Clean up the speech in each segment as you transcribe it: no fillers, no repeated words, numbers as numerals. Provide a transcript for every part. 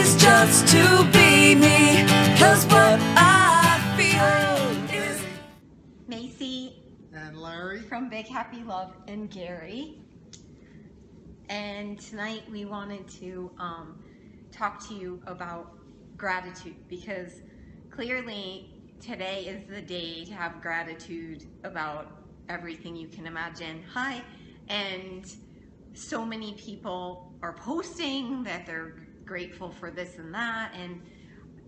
is just to be me, 'cause what I feel is... Macy and Larry from Big Happy Love and Gary. And tonight we wanted to talk to you about gratitude, because clearly today is the day to have gratitude about everything you can imagine. Hi. And so many people are posting that they're grateful for this and that, and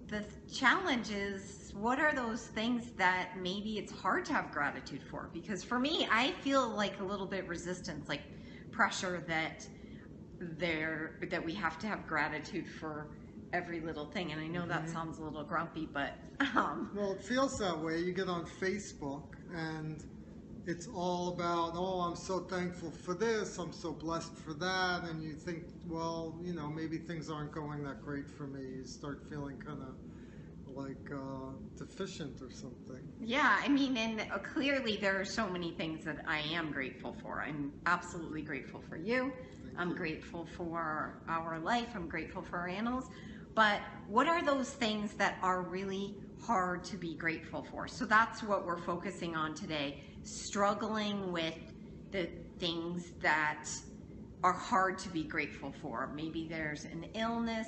the challenge is, what are those things that maybe it's hard to have gratitude for? Because for me, I feel like a little bit resistance, like pressure that we have to have gratitude for every little thing. And I know that sounds a little grumpy, but well, it feels that way. You get on Facebook and it's all about, oh, I'm so thankful for this, I'm so blessed for that, and you think, well, you know, maybe things aren't going that great for me. You start feeling kind of like deficient or something. Yeah, I mean, and clearly there are so many things that I am grateful for. I'm absolutely grateful for you. I'm grateful for our life. I'm grateful for our animals. But what are those things that are really hard to be grateful for? So that's what we're focusing on today. Struggling with the things that are hard to be grateful for. Maybe there's an illness,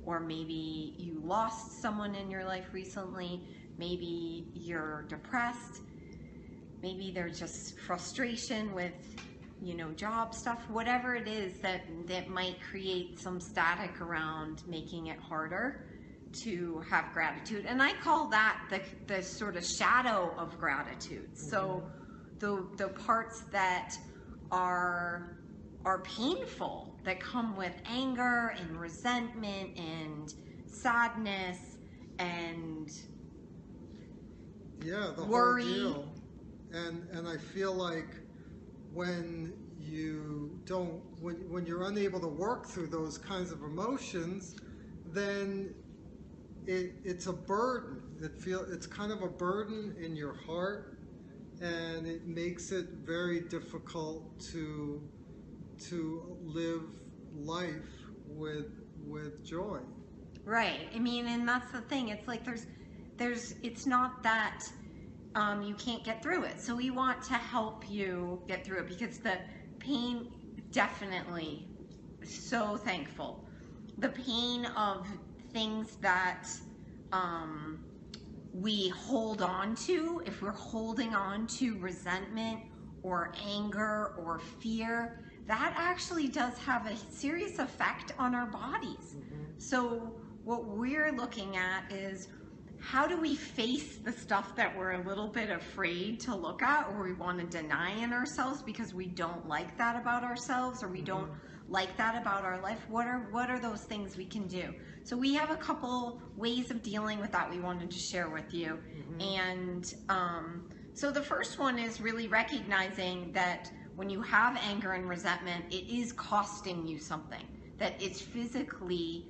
or maybe you lost someone in your life recently. Maybe you're depressed. Maybe there's just frustration with, you know, job stuff, whatever it is that might create some static around making it harder to have gratitude. And I call that the sort of shadow of gratitude. So the parts that are painful, that come with anger and resentment and sadness and the worry. Whole deal. And I feel like when you're unable to work through those kinds of emotions, then it's a burden. It's kind of a burden in your heart, and it makes it very difficult to live life with joy. Right. I mean, and that's the thing. It's like it's not that you can't get through it. So we want to help you get through it, because the pain, definitely, so thankful. The pain of things that we hold on to, if we're holding on to resentment or anger or fear, that actually does have a serious effect on our bodies. So what we're looking at is, how do we face the stuff that we're a little bit afraid to look at, or we want to deny in ourselves because we don't like that about ourselves, or we don't like that about our life? What are those things we can do? So we have a couple ways of dealing with that we wanted to share with you. And so the first one is really recognizing that when you have anger and resentment, it is costing you something, that it's physically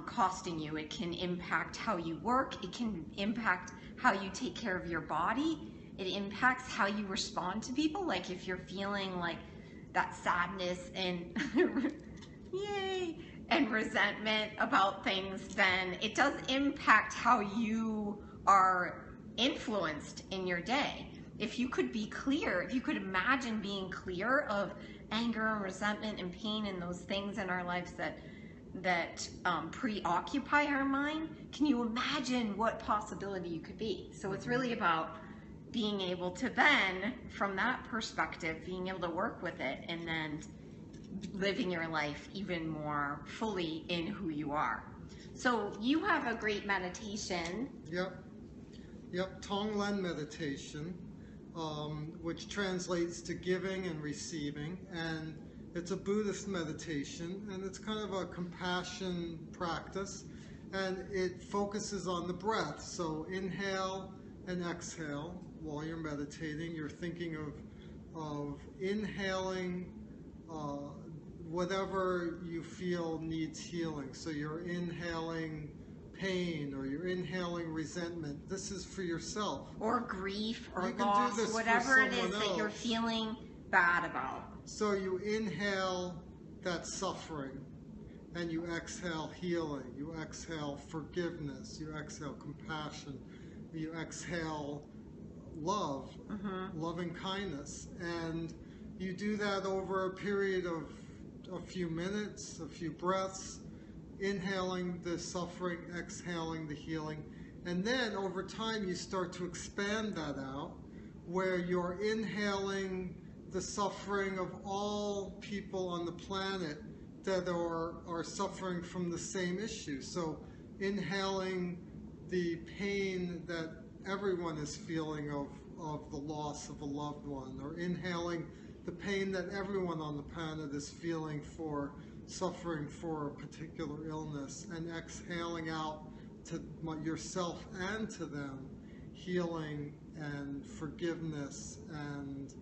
costing you. It can impact how you work. It can impact how you take care of your body. It impacts how you respond to people. Like if you're feeling like that sadness and yay, and resentment about things, then it does impact how you are influenced in your day. If you could be clear, if you could imagine being clear of anger and resentment and pain and those things in our lives that preoccupy our mind, can you imagine what possibility you could be? So it's really about being able to then, from that perspective, being able to work with it and then living your life even more fully in who you are. So you have a great meditation. Yep, Tonglen meditation, which translates to giving and receiving, and it's a Buddhist meditation, and it's kind of a compassion practice, and it focuses on the breath. So inhale and exhale while you're meditating. You're thinking of inhaling whatever you feel needs healing. So you're inhaling pain, or you're inhaling resentment. This is for yourself. Or grief, or you can loss, do this whatever it is else that you're feeling bad about. So you inhale that suffering, and you exhale healing, you exhale forgiveness, you exhale compassion, you exhale love, loving kindness. And you do that over a period of a few minutes, a few breaths, inhaling the suffering, exhaling the healing. And then over time you start to expand that out, where you're inhaling the suffering of all people on the planet that are suffering from the same issue. So inhaling the pain that everyone is feeling of the loss of a loved one, or inhaling the pain that everyone on the planet is feeling for suffering for a particular illness, and exhaling out to yourself and to them healing and forgiveness and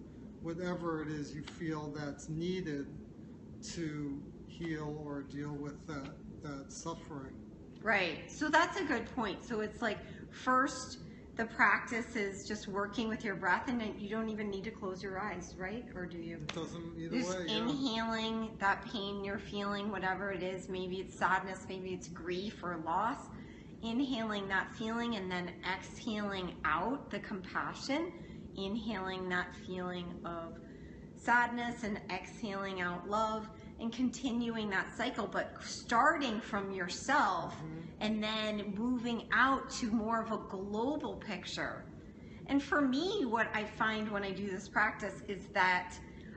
whatever it is you feel that's needed to heal or deal with that suffering. Right. So that's a good point. So it's like, first, the practice is just working with your breath, and you don't even need to close your eyes, right? Or do you? It doesn't either Just way. inhaling that pain you're feeling, whatever it is. Maybe it's sadness, maybe it's grief or loss. Inhaling that feeling and then exhaling out the compassion. Inhaling that feeling of sadness and exhaling out love, and continuing that cycle, but starting from yourself and then moving out to more of a global picture. And for me, what I find when I do this practice is that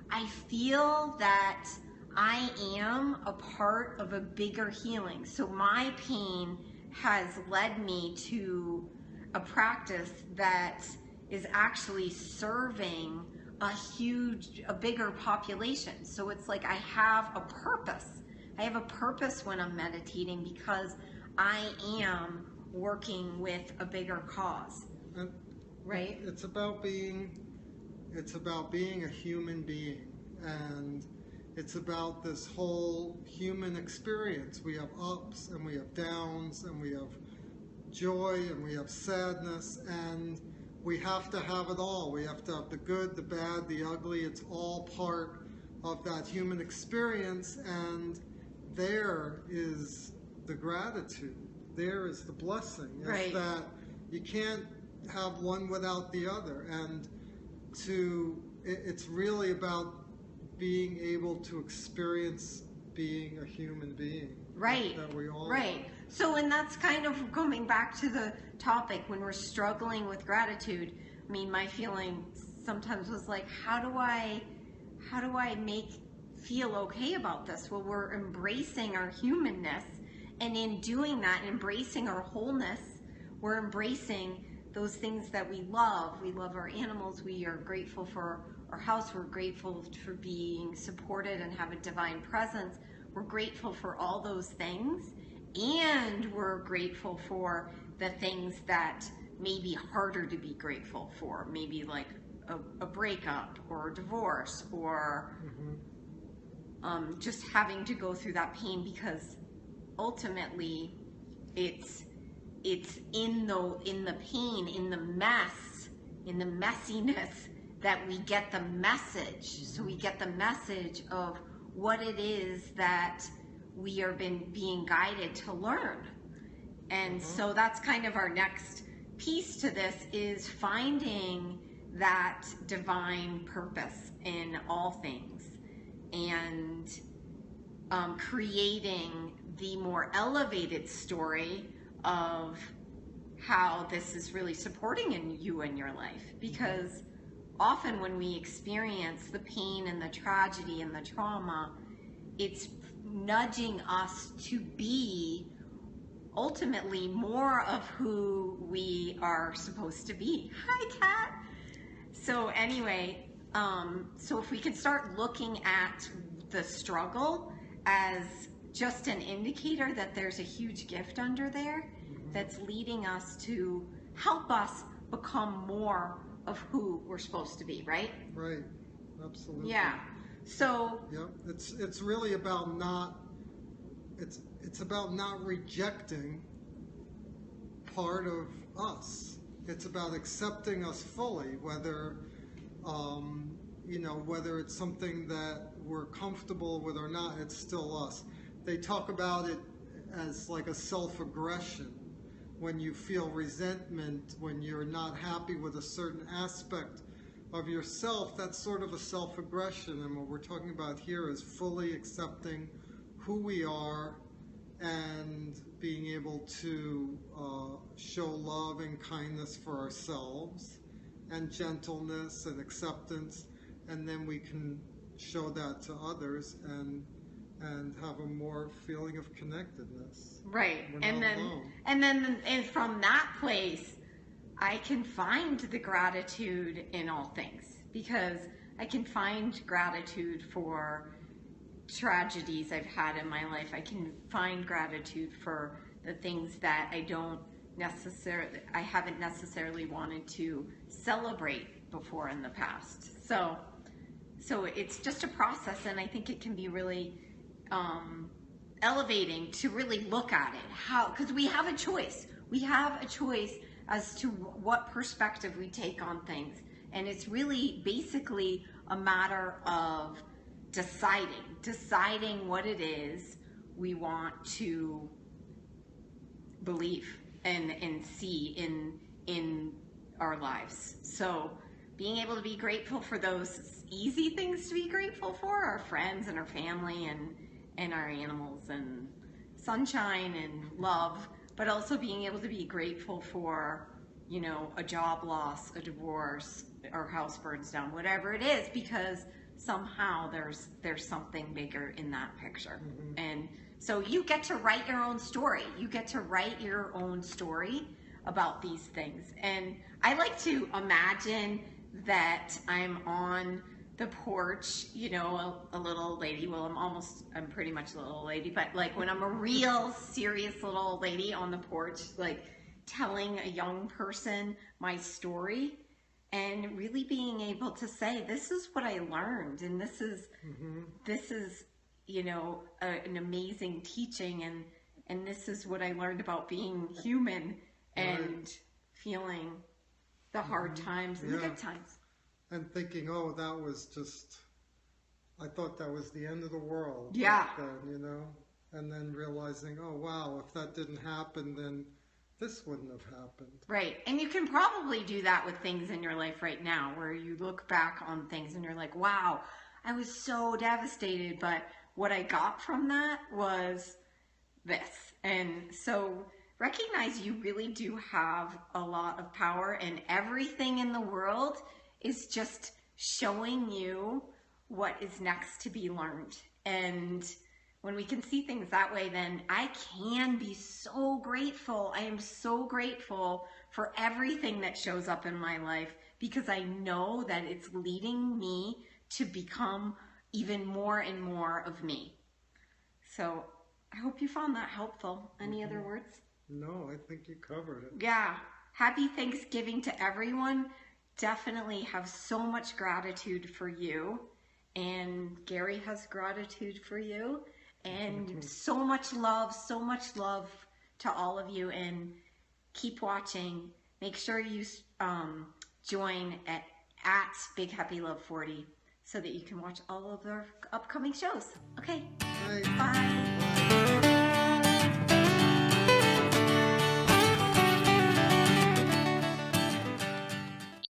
I feel that I am a part of a bigger healing. So my pain has led me to a practice that is actually serving a bigger population. So it's like I have a purpose. I have a purpose when I'm meditating because I am working with a bigger cause. And right? It's about being a human being, and it's about this whole human experience. We have ups and we have downs, and we have joy and we have sadness, and we have to have it all. We have to have the good, the bad, the ugly. It's all part of that human experience, and there is the gratitude. There is the blessing. It's Right. that you can't have one without the other. And it's really about being able to experience being a human being. Right. That we all Right. So, and that's kind of coming back to the topic when we're struggling with gratitude. I mean, my feeling sometimes was like, how do I feel okay about this? Well, we're embracing our humanness, and in doing that, embracing our wholeness, we're embracing those things that we love. We love our animals. We are grateful for our house. We're grateful for being supported and have a divine presence. We're grateful for all those things, and we're grateful for the things that may be harder to be grateful for, maybe like a breakup or a divorce, or just having to go through that pain, because ultimately it's in the pain, in the mess, in the messiness that we get the message. So we get the message of what it is that we are being guided to learn. And so that's kind of our next piece to this, is finding that divine purpose in all things, and creating the more elevated story of how this is really supporting you in your life. Because often when we experience the pain and the tragedy and the trauma, it's nudging us to be ultimately more of who we are supposed to be. Hi, Kat. So anyway, so if we could start looking at the struggle as just an indicator that there's a huge gift under there that's leading us to help us become more of who we're supposed to be, right? Right. Absolutely. Yeah. So Yep. It's really about it's about not rejecting part of us. It's about accepting us fully, whether whether it's something that we're comfortable with or not. It's still us. they talk about it as like a self-aggression. When you feel resentment, when you're not happy with a certain aspect of yourself, that's sort of a self-aggression. And what we're talking about here is fully accepting who we are and being able to show love and kindness for ourselves and gentleness and acceptance, and then we can show that to others and have a more feeling of connectedness. Right. We're And not then alone. and from that place I can find the gratitude in all things, because I can find gratitude for tragedies I've had in my life. I can find gratitude for the things that I haven't necessarily wanted to celebrate before in the past. So it's just a process, and I think it can be really elevating to really look at it. Because we have a choice. We have a choice as to what perspective we take on things. And it's really basically a matter of deciding what it is we want to believe and see in our lives. So being able to be grateful for those easy things to be grateful for, our friends and our family and our animals and sunshine and love, but also being able to be grateful for, you know, a job loss, a divorce, our house burns down, whatever it is, because somehow there's something bigger in that picture. Mm-hmm. And so you get to write your own story. You get to write your own story about these things. And I like to imagine that I'm on the porch, you know, a little old lady. Well, I'm pretty much a little old lady, but like when I'm a real serious little old lady on the porch, like telling a young person my story and really being able to say, this is what I learned, and this is, you know, an amazing teaching, and this is what I learned about being human and feeling the hard times and the good times. And thinking, oh, that was just, I thought that was the end of the world. Yeah. Back then, you know? And then realizing, oh, wow, if that didn't happen, then this wouldn't have happened. Right. And you can probably do that with things in your life right now, where you look back on things and you're like, wow, I was so devastated, but what I got from that was this. And so recognize you really do have a lot of power, and everything in the world is just showing you what is next to be learned. And when we can see things that way, then I can be so grateful. I am so grateful for everything that shows up in my life, because I know that it's leading me to become even more and more of me. So I hope you found that helpful. Any other words? No, I think you covered it. Yeah. Happy Thanksgiving to everyone. Definitely have so much gratitude for you. And Gary has gratitude for you. And so much love to all of you. And keep watching. Make sure you join at Big Happy Love 40 so that you can watch all of our upcoming shows. Okay. Bye. Bye. Bye.